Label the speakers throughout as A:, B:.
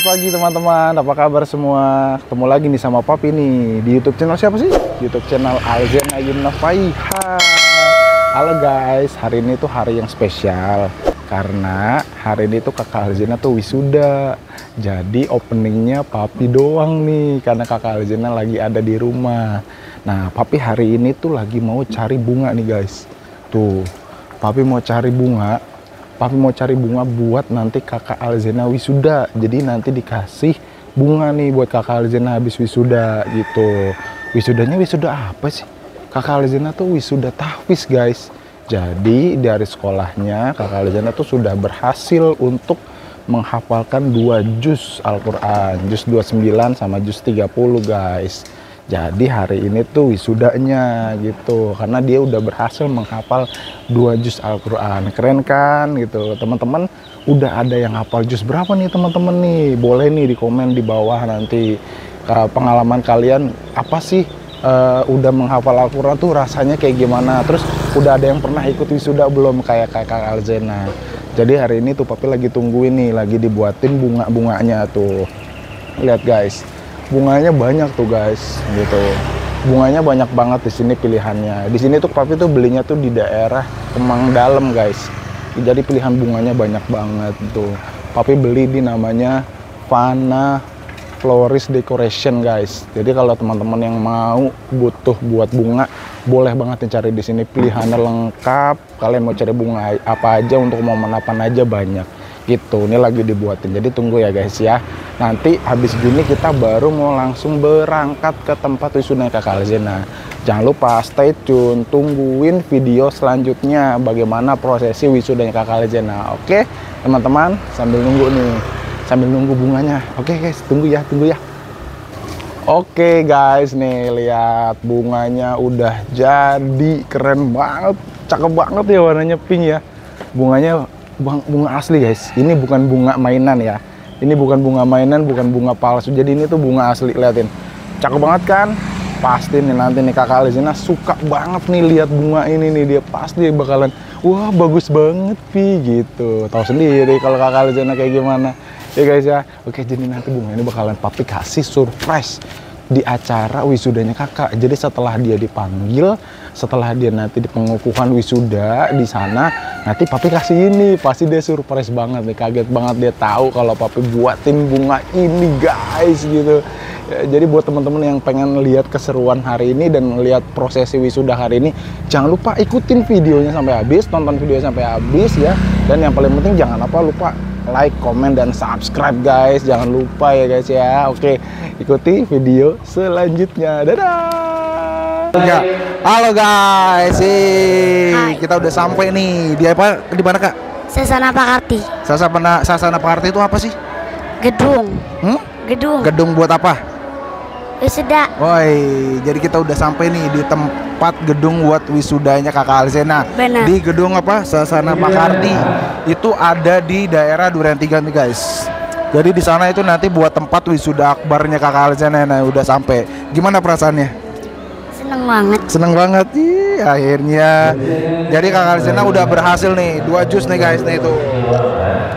A: pagi teman-teman, apa kabar semua? Ketemu lagi nih sama Papi nih di YouTube channel siapa sih? YouTube channel Alzena Yunafaiha. Halo guys, hari ini tuh hari yang spesial karena hari ini tuh kakak Alzena tuh wisuda. Jadi openingnya Papi doang nih karena kakak Alzena lagi ada di rumah. Nah, Papi hari ini tuh lagi mau cari bunga nih guys. Tuh, Papi mau cari bunga. Papi mau cari bunga buat nanti kakak Alzena wisuda. Jadi nanti dikasih bunga nih buat kakak Alzena habis wisuda gitu. Wisudanya wisuda apa sih? Kakak Alzena tuh wisuda tahfiz guys. Jadi dari sekolahnya kakak Alzena tuh sudah berhasil untuk menghafalkan 2 juz Al-Quran. Juz 29 sama juz 30 guys. Jadi hari ini tuh wisudanya gitu, karena dia udah berhasil menghafal 2 juz Al-Quran. Keren kan gitu. Teman-teman udah ada yang hafal juz berapa nih teman-teman nih? Boleh nih di komen di bawah nanti pengalaman kalian apa sih, udah menghafal Al-Quran tuh rasanya kayak gimana. Terus udah ada yang pernah ikut wisuda belum kayak kakak Alzena. Jadi hari ini tuh Papi lagi tungguin nih, lagi dibuatin bunga-bunganya tuh. Lihat guys. Bunganya banyak tuh guys, gitu. Bunganya banyak banget di sini pilihannya. Di sini tuh Papi tuh belinya tuh di daerah Kemang Dalem guys. Jadi pilihan bunganya banyak banget tuh. Papi beli di namanya Fana Florist Decoration guys. Jadi kalau teman-teman yang mau butuh buat bunga, boleh banget nih cari di sini. Pilihannya lengkap. Kalian mau cari bunga apa aja untuk momen apa aja banyak. Gitu, ini lagi dibuatin, jadi tunggu ya guys ya. Nanti habis gini kita baru mau langsung berangkat ke tempat wisuda kakak Alzena. Jangan lupa stay tune, tungguin video selanjutnya bagaimana prosesi wisudanya kakak Alzena. Oke teman-teman, sambil nunggu nih, sambil nunggu bunganya. Oke guys, tunggu ya. Oke guys, nih lihat bunganya udah jadi, keren banget, cakep banget ya, warnanya pink ya. Bunganya bunga asli guys, ini bukan bunga mainan ya. Ini bukan bunga mainan, bukan bunga palsu. Jadi ini tuh bunga asli, liatin. Cakep banget kan? Pasti nih nanti nih kakak Alzena suka banget nih lihat bunga ini nih. Dia pasti bakalan, wah bagus banget Pi gitu. Tahu sendiri kalau kakak Alzena kayak gimana. Ya guys ya. Oke, jadi nanti bunga ini bakalan Papi kasih surprise di acara wisudanya kakak. Jadi setelah dia dipanggil, setelah dia nanti di pengukuhan wisuda di sana, nanti Papi kasih ini, pasti dia surprise banget nih, kaget banget dia tahu kalau Papi buatin bunga ini guys gitu. Ya, jadi buat teman-teman yang pengen lihat keseruan hari ini dan lihat prosesi wisuda hari ini, jangan lupa ikutin videonya sampai habis, tonton videonya sampai habis ya. Dan yang paling penting jangan lupa like, komen, dan subscribe guys. Jangan lupa ya guys ya. Oke, ikuti video selanjutnya. Dadah. Ya. Halo guys. Kita udah sampai nih. Di mana Kak?
B: Sasana Pakarti.
A: Sasana Pakarti itu apa sih?
B: Gedung.
A: Gedung buat apa?
B: Wisuda.
A: Woi, jadi kita udah sampai nih di tempat gedung buat wisudanya kakak Alzena.
B: Benar.
A: Di gedung apa? Sasana Pakarti. Itu ada di daerah Duren 3 nih guys. Jadi di sana itu nanti buat tempat wisuda akbarnya kakak Alzena. Nah, udah sampai. Gimana perasaannya?
B: Seneng banget.
A: Ih, akhirnya. Jadi kakak Alzena udah berhasil nih 2 juz nih guys, nih tuh.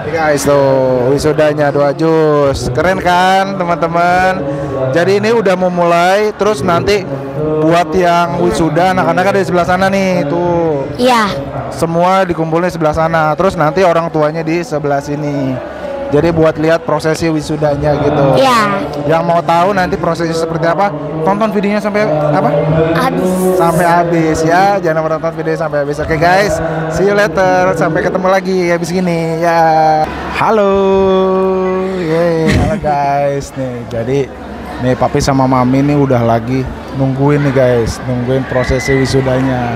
A: Nih guys tuh wisudanya 2 juz. Keren kan teman-teman? Jadi ini udah mau mulai, terus nanti buat yang wisuda anak-anak ada di sebelah sana nih tuh.
B: Iya.
A: Semua dikumpulin di sebelah sana. Terus nanti orang tuanya di sebelah sini. Jadi buat lihat prosesi wisudanya gitu.
B: Iya.
A: Yang mau tahu nanti prosesi seperti apa, tonton videonya sampai apa?
B: Habis.
A: Sampai habis ya. Jangan lupa tonton video sampai habis. Oke guys, see you later. Sampai ketemu lagi habis gini ya. Halo. Halo guys. Nih, jadi nih Papi sama Mami nih udah lagi nungguin nih guys, nungguin prosesi wisudanya.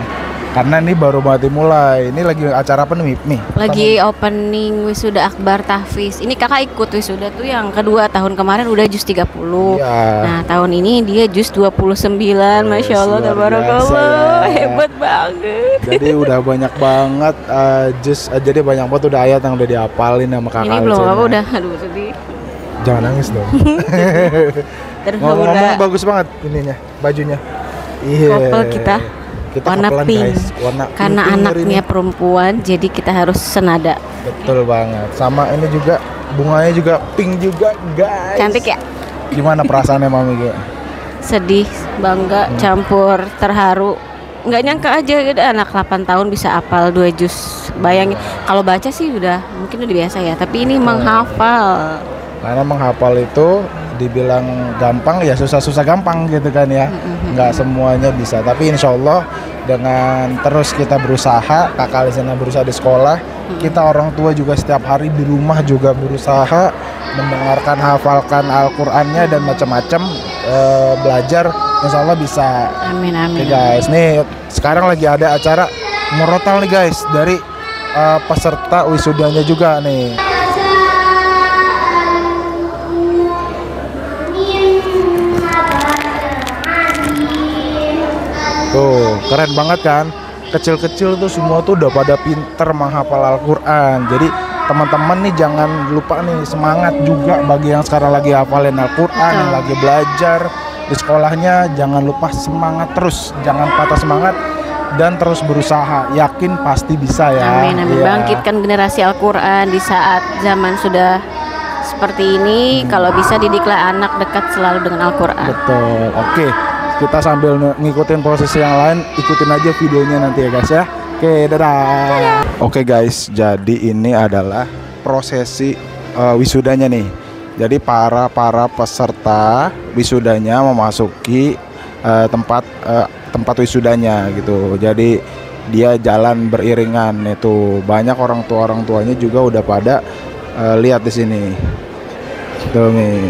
A: Karena ini baru banget dimulai. Ini lagi acara apa nih?
C: Lagi opening wisuda akbar tahfiz. Ini kakak ikut wisuda tuh yang kedua, tahun kemarin udah juz 30.
A: Ya.
C: Nah tahun ini dia juz 29. Masya Allah, tabarakallah,
A: ya.
C: hebat banget.
A: Jadi udah banyak banget juz, jadi banyak banget udah ayat yang udah dihafalin sama kakak.
C: Ini belum apa udah, aduh sedih.
A: Jangan nangis dong.
C: Terus
A: ngomong-ngomong bagus banget ininya, bajunya. Iya.
C: Couple kita warna pink guys. Karena anaknya perempuan, jadi kita harus senada.
A: Betul banget. Sama ini juga Bunganya juga pink juga, guys.
C: Cantik ya?
A: Gimana perasaannya Mami Ge?
C: Sedih, bangga, campur, terharu. Nggak nyangka aja ada anak 8 tahun bisa hafal 2 juz. Bayangin, kalau baca sih udah mungkin udah biasa ya, tapi ini menghafal.
A: Karena menghafal itu dibilang gampang ya susah-susah gampang gitu kan ya. Nggak semuanya bisa, tapi insya Allah dengan terus kita berusaha, kakak di sana berusaha di sekolah, kita orang tua juga setiap hari di rumah juga berusaha mendengarkan, hafalkan Al-Qur'annya dan macam-macam, belajar, insya Allah bisa.
C: Amin, amin.
A: Oke guys, nih sekarang lagi ada acara murotal nih guys dari peserta wisudanya juga nih. Tuh, keren banget kan? Kecil-kecil tuh semua tuh udah pada pinter menghafal Al-Qur'an. Jadi teman-teman nih jangan lupa nih, semangat juga bagi yang sekarang lagi hafalin Al-Qur'an, yang lagi belajar di sekolahnya, jangan lupa semangat terus, jangan patah semangat dan terus berusaha. Yakin pasti bisa ya.
C: Amin, amin.
A: Iya.
C: Bangkitkan generasi Al-Qur'an di saat zaman sudah seperti ini. Kalau bisa didiklah anak dekat selalu dengan Al-Qur'an.
A: Betul. Oke. Kita sambil ngikutin proses yang lain, ikutin aja videonya nanti ya guys ya. Oke, dadah. Oke guys, jadi ini adalah prosesi wisudanya nih. Jadi para peserta wisudanya memasuki tempat wisudanya gitu. Jadi dia jalan beriringan itu. Banyak orang tuanya juga udah pada lihat di sini. Tuh nih.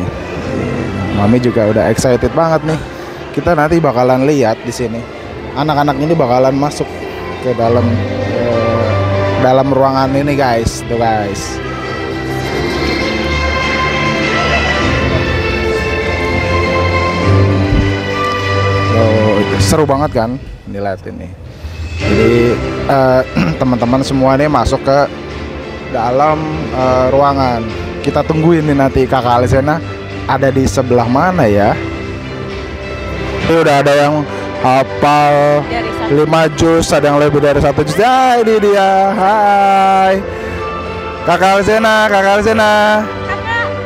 A: Mami juga udah excited banget nih. Kita nanti bakalan lihat di sini. Anak-anak ini bakalan masuk ke dalam ruangan ini guys. Tuh guys. Seru banget kan? Lihat ini. Jadi teman-teman semua nih masuk ke dalam ruangan. Kita tungguin nih nanti kakak Alisena ada di sebelah mana ya. Ini udah ada yang hafal 5 juz, ada yang lebih dari 1 juz. Ya ini dia. Hai kakak Alisena,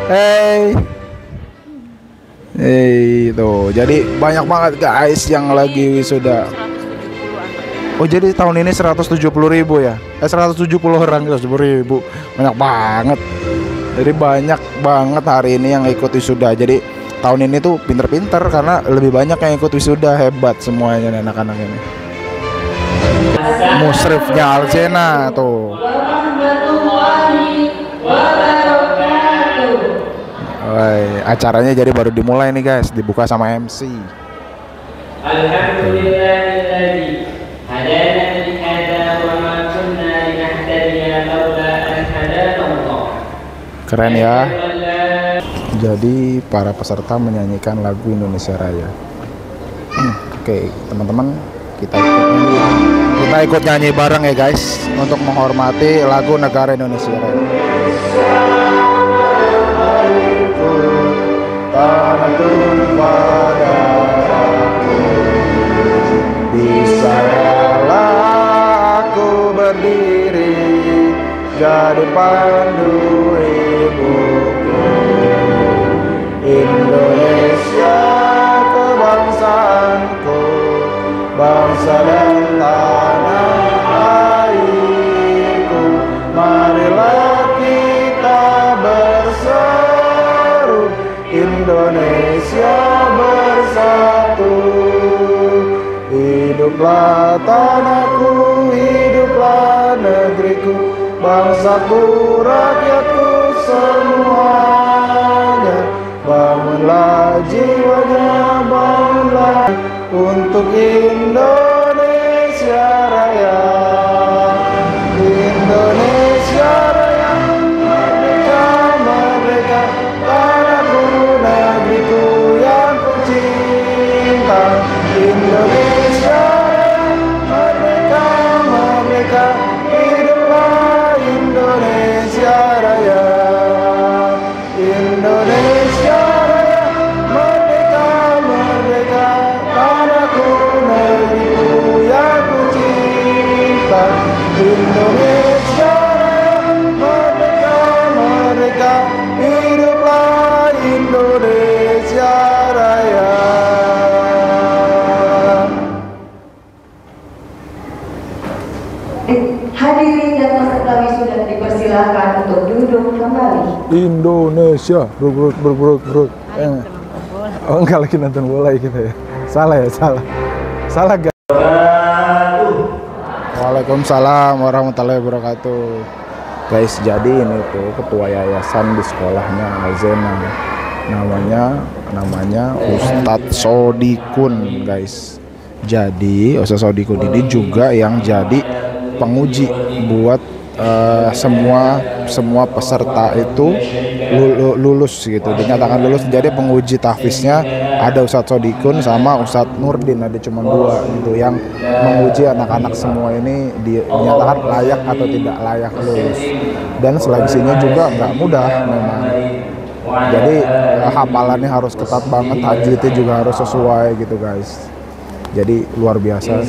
A: Hey. Tuh, jadi banyak banget guys yang lagi wisuda. Oh jadi tahun ini 170.000 ya? 170 orang, 170.000, banyak banget. Jadi banyak banget hari ini yang ikut wisuda. Jadi tahun ini tuh pinter-pinter karena lebih banyak yang ikut wisuda, hebat semuanya nih anak-anak ini. Musrifnya Alzena tuh. Acaranya jadi baru dimulai nih guys, dibuka sama MC.
D: Alhamdulillahilladzi hadana li hadza wa ma kunna linahtadiya laula an hadana Allah.
A: Keren ya. Jadi para peserta menyanyikan lagu Indonesia Raya. Oke, teman-teman, kita ikut nyanyi bareng ya guys untuk menghormati lagu Negara Indonesia Raya. Tanah tumpah darahku, di sanalah aku berdiri, jadi pandu ibuku. Indonesia kebangsaanku, bangsa dan tanah airku. Marilah kita berseru, Indonesia bersatu. Hiduplah tanahku, hiduplah negeriku, bangsaku, rakyatku semuanya. Bangunlah jiwanya, bangunlah untuk Indonesia Raya. Indonesia Raya, merdeka, merdeka, tanahku, negeriku yang ku cinta. Indonesia Raya, merdeka, merdeka, hiduplah Indonesia Raya. Indonesia Raya, merdeka, merdeka, tanahku, negeriku
E: Hadirin dan peserta wisuda dipersilakan untuk duduk kembali.
A: Indonesia, bruk. Oh, enggak lagi nonton bola ya kita ya. Salah ya, salah guys. Waalaikumsalam warahmatullahi wabarakatuh. Guys, jadi ini tuh ketua yayasan di sekolahnya Alzena. Namanya Ustadz Sodikun, guys. Jadi Ustadz Sodikun ini juga yang jadi penguji buat semua peserta itu lulus gitu, dinyatakan lulus. Jadi penguji tahfiznya ada Ustadz Sodikun sama Ustadz Nurdin, ada cuma dua gitu yang menguji anak-anak semua ini dinyatakan layak atau tidak layak lulus. Dan seleksinya juga nggak mudah memang. Jadi hafalannya harus ketat banget, tajwidnya juga harus sesuai gitu guys. Jadi luar biasa.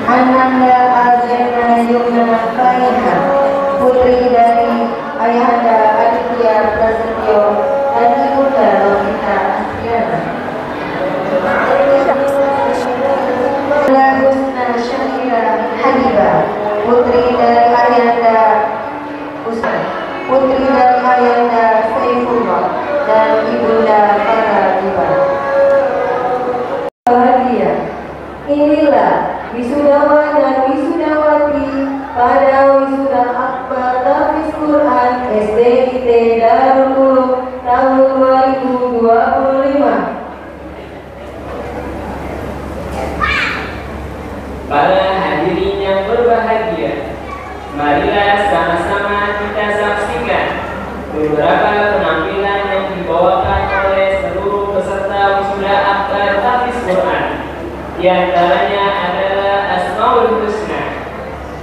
E: Ananda Alzena Yumna Faiha, putri dari Ayahanda Aditya Prasetyo dan Ibunda Novita Astriana. Husna Syakira Hadiba, putri dari Ayahanda Usman, putri dari Ayahanda Saifullah dan Ibunda Faradiba. Bahagia, inilah wisudawan dan wisudawati pada wisuda akbar tahfiz Quran SDIT Darul Ulum tahun 2025.
D: Para hadirin yang berbahagia, marilah sama-sama kita saksikan beberapa penampilan yang dibawakan oleh seluruh peserta wisuda akbar tahfiz Quran. Di antaranya adalah Asmaul Husna,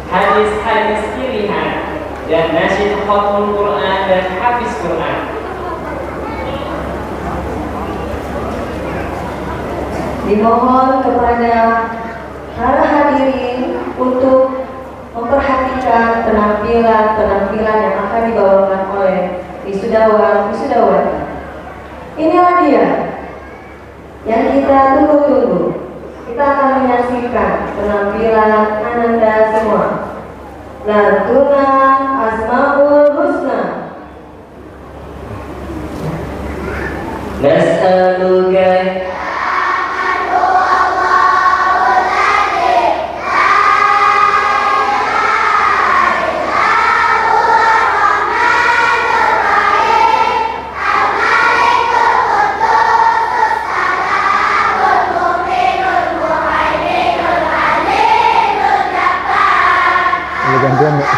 D: hadis-hadis pilihan, dan nasyid khatmul Quran dan hafiz Quran.
E: Dimohon kepada para hadirin untuk memperhatikan penampilan yang akan dibawakan oleh wisudawan-wisudawati. Inilah dia yang kita tunggu-tunggu. Kita akan menyaksikan penampilan Ananda semua. Lantuna Asmaul Husna.
D: Nas'aluka
A: gantian nggak?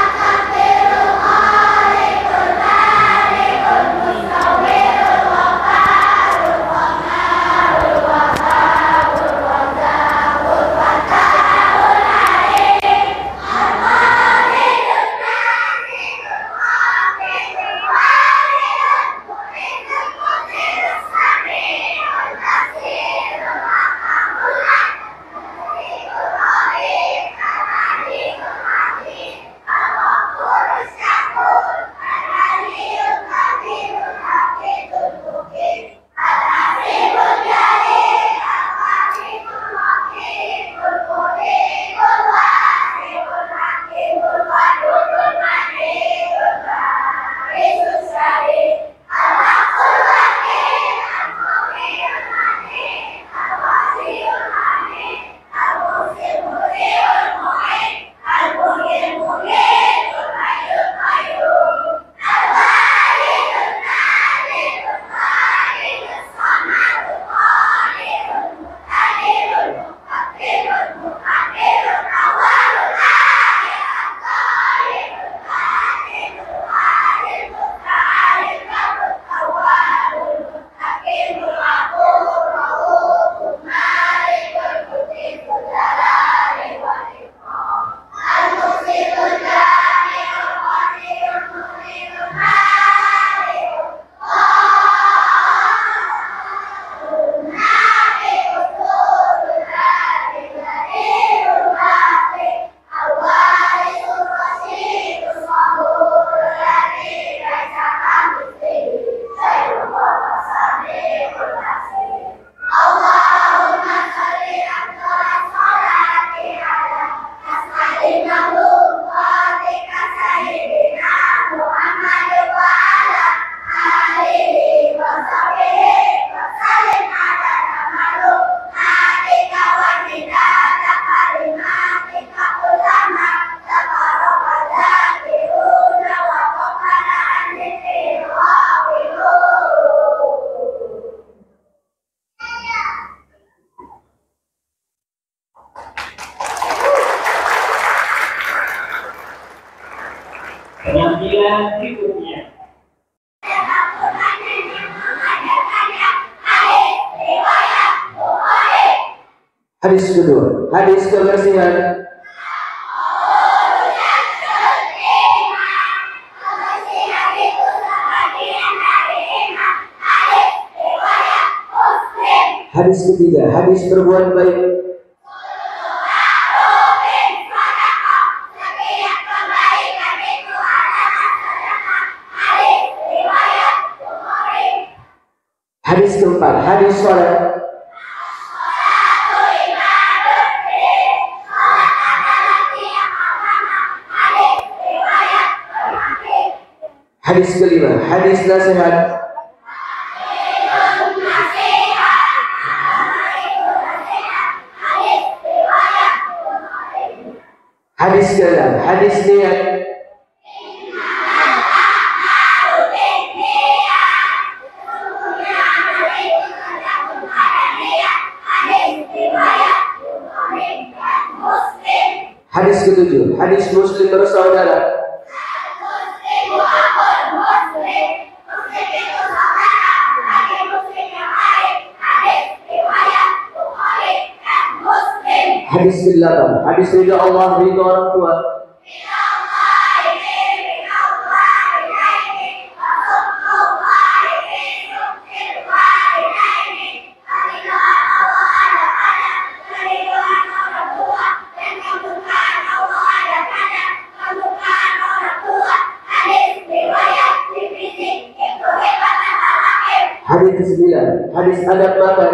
D: Penampilan berikutnya.
F: Hadis kedua, hadis kebersihan. Hadis ketiga, hadis berbuat baik. Hadis keempat, hadis sholat. Hadis kelima, hadis nasihat. Hadis keenam, hadis niat. Hadis ketujuh, hadis Muslim bersaudara. Hadis ke-8, hadis ridha Allah, ridha orang tua. Hadis ke-9, hadis adab makan.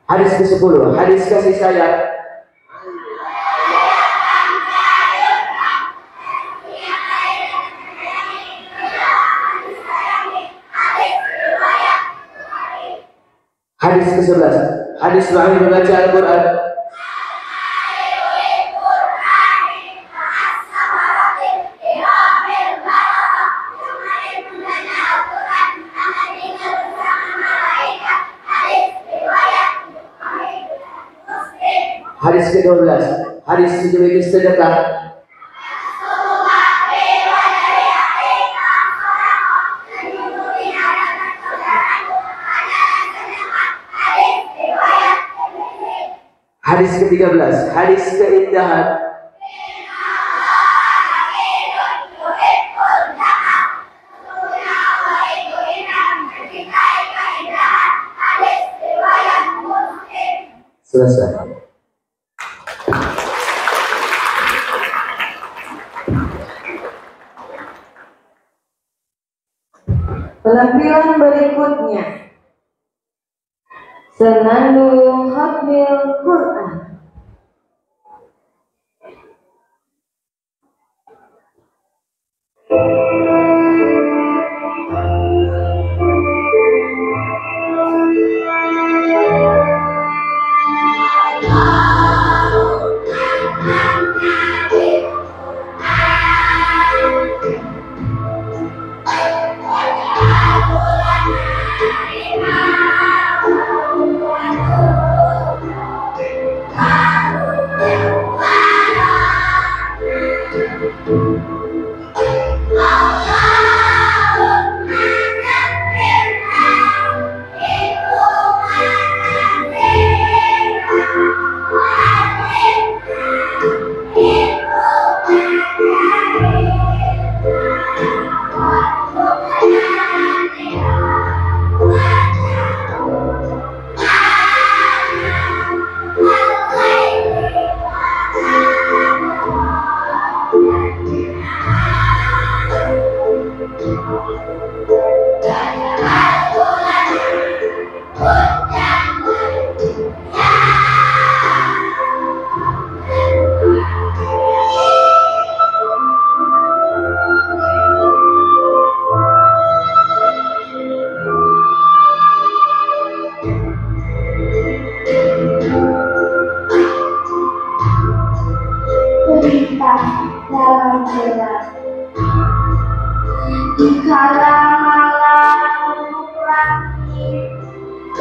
F: Hadis ke-10, hadis kasih sayang. Hadis ke-11, hadis mahir membaca Al-Quran. Hadis ke-12, hadis sejenis sedekah. Hadis ke-13, hadis keindahan. Selesai.
E: Penampilan berikutnya, senandung hafal Quran.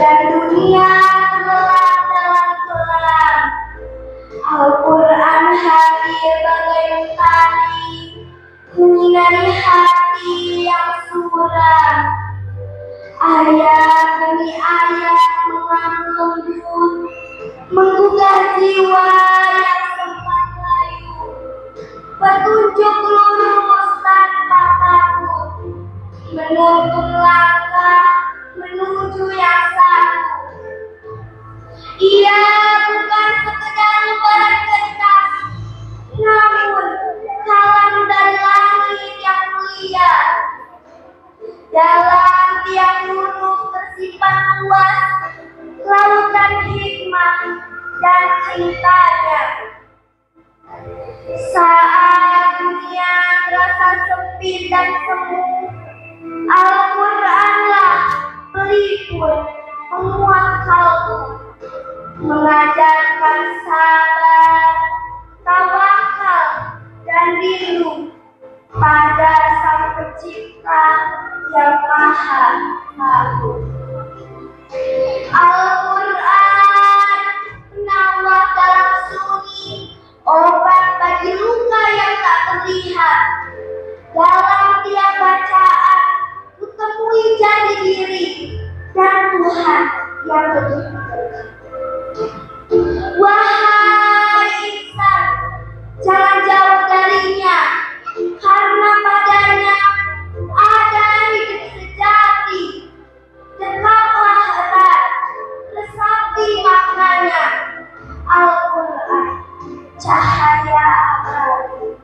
G: dan dunia tenggelam dalam kelam. Al-Quran hadir bagai mentari menyinari hati yang suram. Ayat demi ayat mengandung lembut, menggugah jiwa yang sempat layu. Petunjuk lurus tanpa takut, menuntun langkah menuju yang satu. Ia bukan sekedar lembaran kertas, namun kalam dari langit yang mulia. Dalam tiap huruf tersimpan luas lautan hikmah dan cintanya. Saat dunia terasa sepi dan semu, Al-Quranlah pelipur penguat kalbu, mengajarkan sabar, tawakal, dan rindu pada Sang Pencipta yang Maha Tahu. Al-Quran penawar dalam sunyi, obat bagi luka yang tak terlihat. Dalam tiap bacaan kutemui jati diri dan Tuhan yang betul-betul. Wahai insan, jangan jauh darinya, karena padanya ada hidup sejati. Dekatlah erat, resapi maknanya. Al-Quran, cahaya abadi.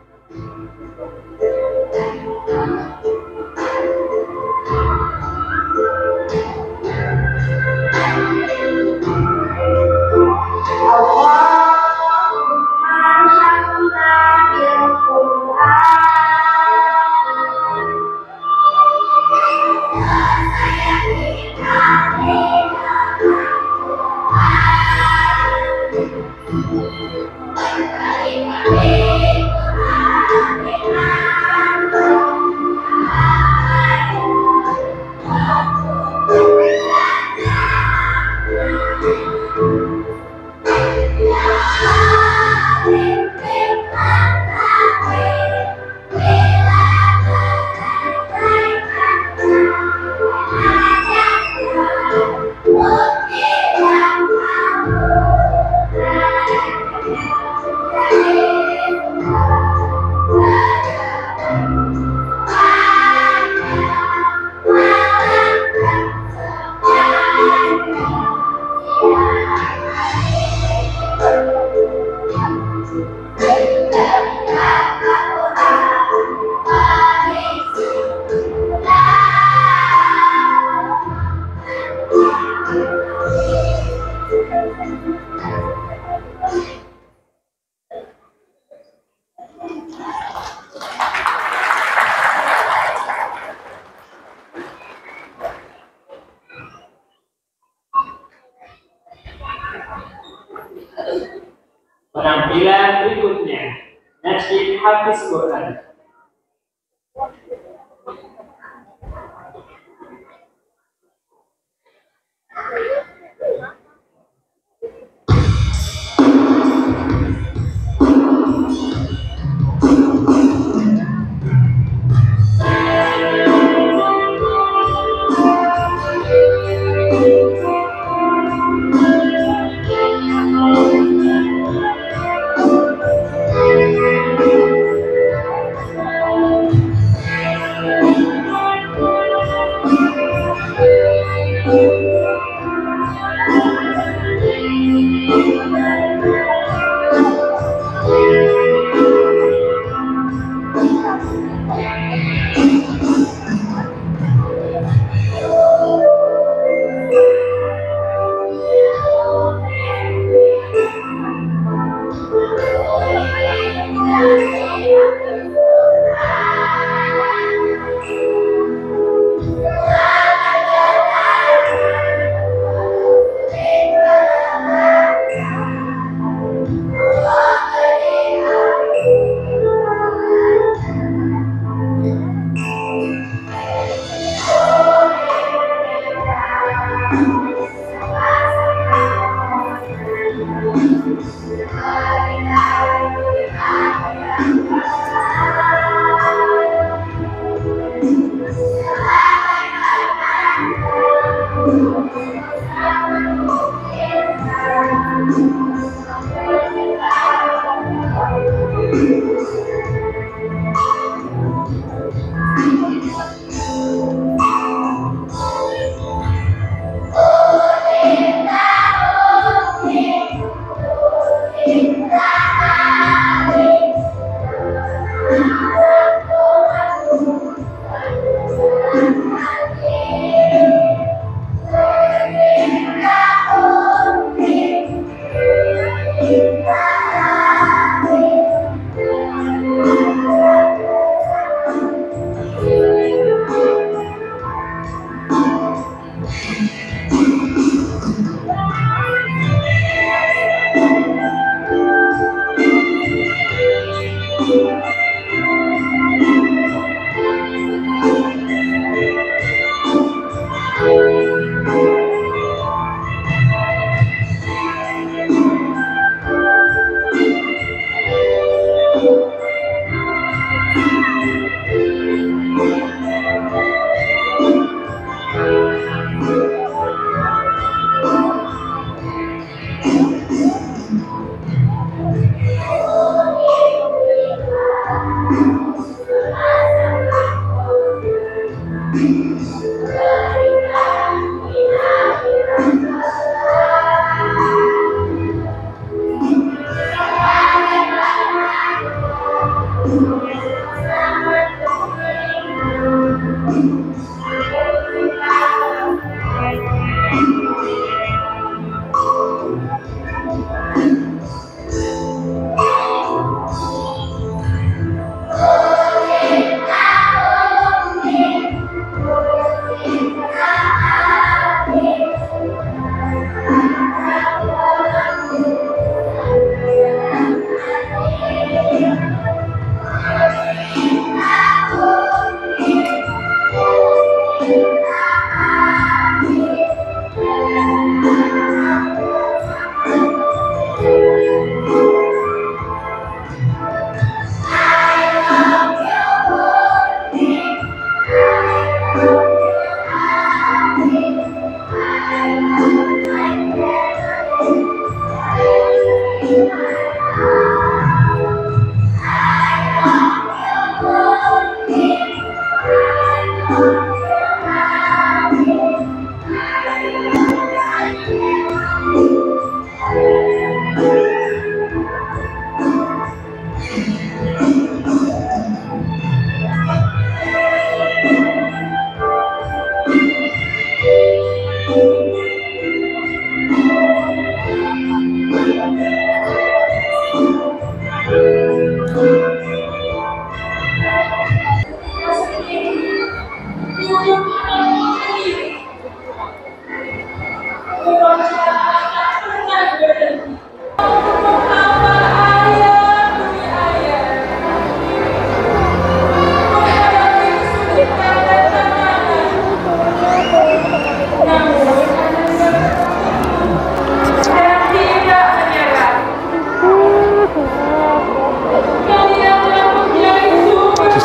D: Penampilan berikutnya, Nasyid Hafiz Quran.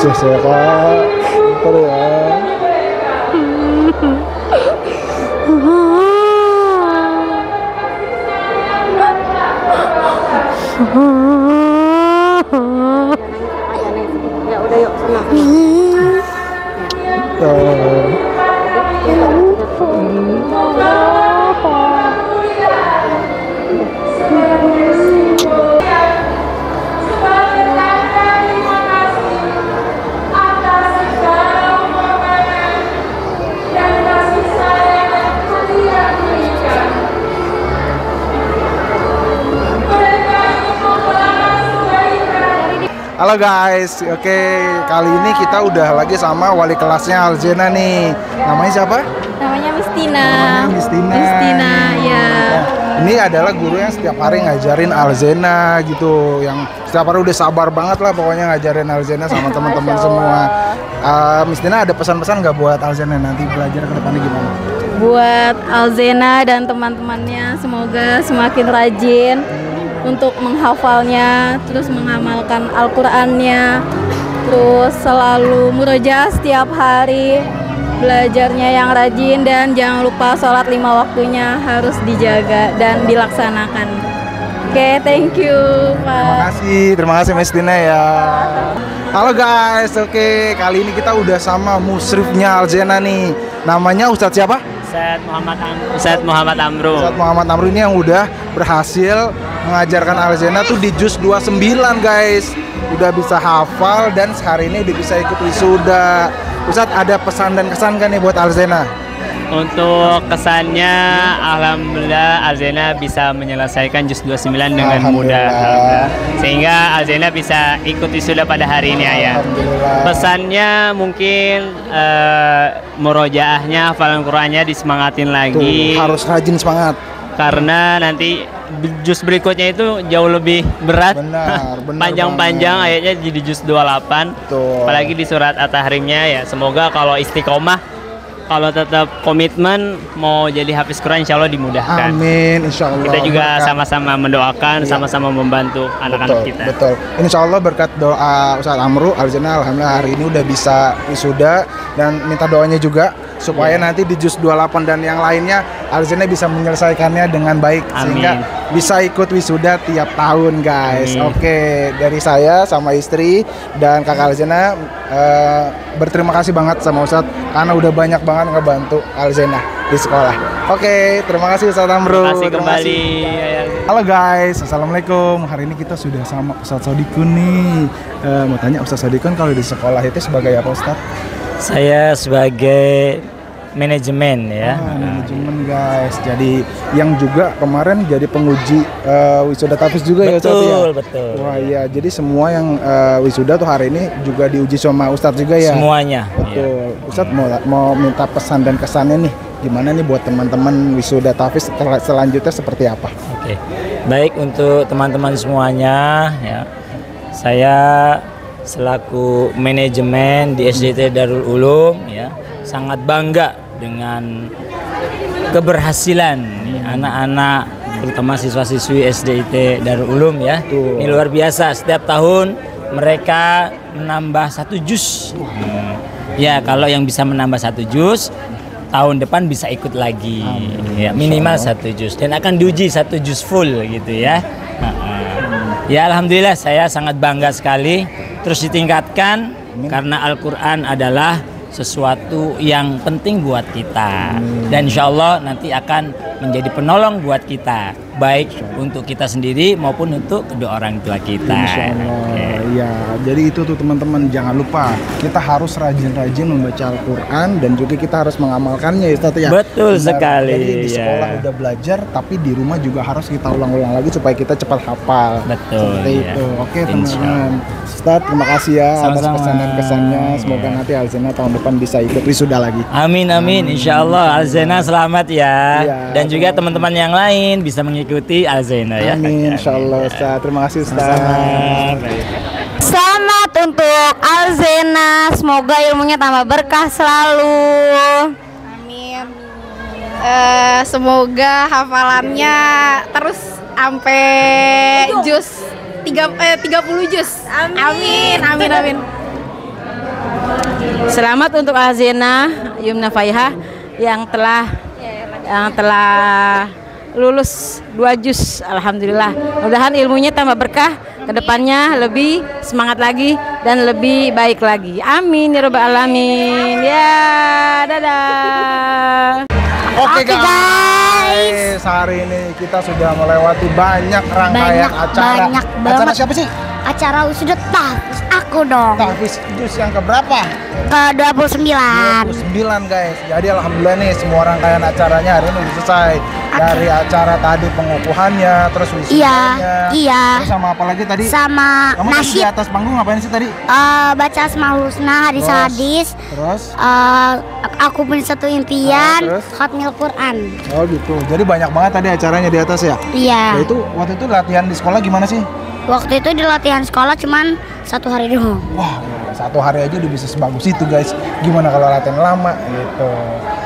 A: Sukses ya Kak, ntar ya.
C: Ya udah yuk sana.
A: Halo guys, oke kali ini kita udah lagi sama wali kelasnya Alzena nih. Namanya siapa?
H: Namanya Miss Tina.
A: Miss Tina.
H: Miss Tina, ya.
A: Ini adalah guru yang setiap hari ngajarin Alzena gitu, yang setiap hari udah sabar banget lah pokoknya ngajarin Alzena sama teman-teman semua. Miss Tina ada pesan-pesan nggak buat Alzena nanti belajar ke depannya gimana?
H: Buat Alzena dan teman-temannya semoga semakin rajin untuk menghafalnya, terus mengamalkan Al-Qur'annya, terus selalu murojaah setiap hari, belajarnya yang rajin dan jangan lupa sholat 5 waktunya harus dijaga dan dilaksanakan. Oke, thank you Pak.
A: Terima kasih Miss Tina ya. Halo guys, oke, kali ini kita udah sama musyrifnya Alzena nih. Namanya Ustadz siapa?
D: Ustadz Muhammad Amru.
A: Ustadz Muhammad Amru ini yang udah berhasil mengajarkan Alzena tuh di juz 29 guys. Udah bisa hafal dan sehari ini udah bisa ikut wisuda. Ustadz ada pesan dan kesan kan nih buat Alzena?
D: Untuk kesannya, alhamdulillah Alzena bisa menyelesaikan juz 29 dengan mudah. Alhamdulillah. Sehingga Alzena bisa ikut wisuda pada hari ini ayah. Pesannya mungkin murojaahnya, hafalan Qur'annya disemangatin lagi.
A: Tuh, harus rajin semangat.
D: Karena nanti juz berikutnya itu jauh lebih berat.
A: Benar
D: Panjang-panjang ayatnya jadi juz 28.
A: Tuh.
D: Apalagi di surat At-Tahrimnya ya. Semoga kalau istiqomah, kalau tetap komitmen mau jadi hafiz Quran, insya Allah dimudahkan.
A: Amin, insya Allah.
D: Kita juga
A: berkat.
D: sama-sama mendoakan, sama-sama membantu anak-anak kita.
A: Betul. Insya Allah berkat doa Ustadz Amru, Alzena alhamdulillah hari ini udah bisa wisuda dan minta doanya juga supaya nanti di juz 28 dan yang lainnya Alzena bisa menyelesaikannya dengan baik.
D: Amin.
A: Sehingga bisa ikut wisuda tiap tahun guys.
D: Amin.
A: Oke, dari saya sama istri dan kakak Alzena berterima kasih banget sama Ustadz karena udah banyak banget ngebantu Alzena di sekolah. Oke, terima kasih Ustadz Amru.
D: Terima kasih kembali.
A: Halo guys, assalamualaikum. Hari ini kita sudah sama Ustadz Sodikun nih. Mau tanya Ustadz Sodikun kalau di sekolah itu sebagai apa Ustadz?
I: Saya sebagai manajemen ya.
A: Manajemen guys. Jadi yang juga kemarin jadi penguji wisuda tahfiz juga ya Ustadz ya?
I: Betul.
A: Wah iya, jadi semua yang wisuda tuh hari ini juga diuji sama Ustadz juga ya?
I: Semuanya.
A: Betul. Ya. Ustadz mau minta pesan dan kesannya nih, gimana nih buat teman-teman wisuda tahfiz selanjutnya seperti apa?
I: Oke. Baik untuk teman-teman semuanya ya. Saya selaku manajemen di SDT Darul Ulum ya, sangat bangga dengan keberhasilan anak-anak terutama siswa-siswi SDIT Darul Ulum ya. Ini luar biasa, setiap tahun mereka menambah 1 juz. Ya, kalau yang bisa menambah 1 juz tahun depan bisa ikut lagi ya, minimal 1 juz dan akan diuji 1 juz full gitu ya. Ya alhamdulillah saya sangat bangga sekali, terus ditingkatkan karena Al-Quran adalah sesuatu yang penting buat kita dan insya Allah nanti akan menjadi penolong buat kita, baik untuk kita sendiri maupun untuk kedua orang tua kita.
A: Insya Allah. Ya, jadi itu tuh teman-teman, jangan lupa kita harus rajin-rajin membaca Al-Quran dan juga kita harus mengamalkannya ya Ustadz ya.
I: Betul sekali.
A: Jadi di sekolah udah belajar, tapi di rumah juga harus kita ulang-ulang lagi supaya kita cepat hafal.
I: Betul.
A: Seperti itu. Oke teman-teman. Ustadz terima kasih ya atas pesan dan kesannya. Semoga nanti Alzena tahun depan bisa ikut wisuda lagi.
I: Amin amin. Insya Allah Alzena selamat ya. Dan juga teman-teman yang lain bisa mengikuti Alzena ya.
A: Amin. Insya Allah Ustadz. Terima kasih Ustadz.
B: Selamat untuk Alzena, semoga ilmunya tambah berkah selalu.
H: Amin. Semoga hafalannya terus sampai juz 30 juz. Amin.
C: Selamat untuk Alzena Yumna Faiha yang telah lulus 2 juz. Alhamdulillah. Mudah-mudahan ilmunya tambah berkah, kedepannya lebih semangat lagi dan lebih baik lagi. Amin ya rabbal alamin. Ya, dadah.
A: Oke guys, hari ini kita sudah melewati banyak rangkaian acara.
B: Banyak
A: Acara
B: banget.
A: siapa sih?
B: Acara wisuda tahfiz aku dong.
A: Tahfiz juz yang keberapa?
B: Ke 29.
A: 29 guys. Jadi alhamdulillah nih semua rangkaian acaranya hari ini udah selesai. Dari acara tadi pengukuhannya, terus wisudanya.
B: Iya.
A: Terus sama apa lagi tadi?
B: Sama
A: Kamu tadi di
B: nasyid.
A: atas panggung ngapain sih tadi?
B: Baca Asmaul Husna, hadis-hadis.
A: Terus?
B: Aku punya satu impian,
A: terus?
B: khatmil Quran.
A: Oh gitu. Jadi banyak banget tadi acaranya di atas ya?
B: Iya.
A: Nah, itu waktu itu latihan di sekolah gimana sih?
B: Waktu itu di latihan sekolah cuman 1 hari doang.
A: Wah, 1 hari aja udah bisa sebagus itu guys. Gimana kalau latihan lama gitu?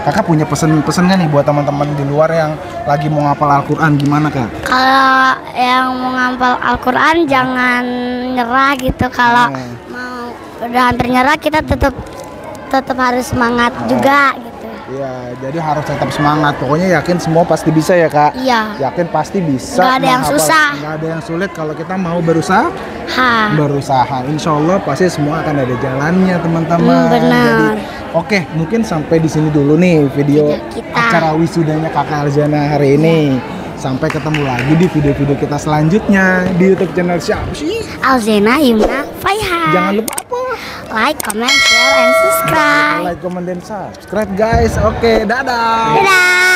A: Kakak punya pesen-pesen nggak nih buat teman-teman di luar yang lagi mau ngapal Al-Quran, gimana Kak?
B: Kalau yang mau ngapal Al-Quran jangan nyerah gitu. Kalau mau udah hampir nyerah kita tetap tetap harus semangat juga gitu.
A: Iya, jadi harus tetap semangat. Pokoknya yakin semua pasti bisa ya kak.
B: Iya.
A: Yakin pasti bisa.
B: Nggak ada yang susah.
A: Nggak ada yang sulit kalau kita mau berusaha.
B: Ha.
A: Berusaha. Insya Allah pasti semua akan ada jalannya teman-teman.
B: Benar.
A: Jadi, oke, mungkin sampai di sini dulu nih video
B: kita.
A: acara wisudanya kakak Alzena hari ini. Sampai ketemu lagi di video-video kita selanjutnya di YouTube channel siapa sih?
B: Alzena Yumna Faiha.
A: Jangan lupa apa?
B: Like, comment, share, and subscribe.
A: Like, comment, dan subscribe guys. Oke, dadah.
B: Dadah.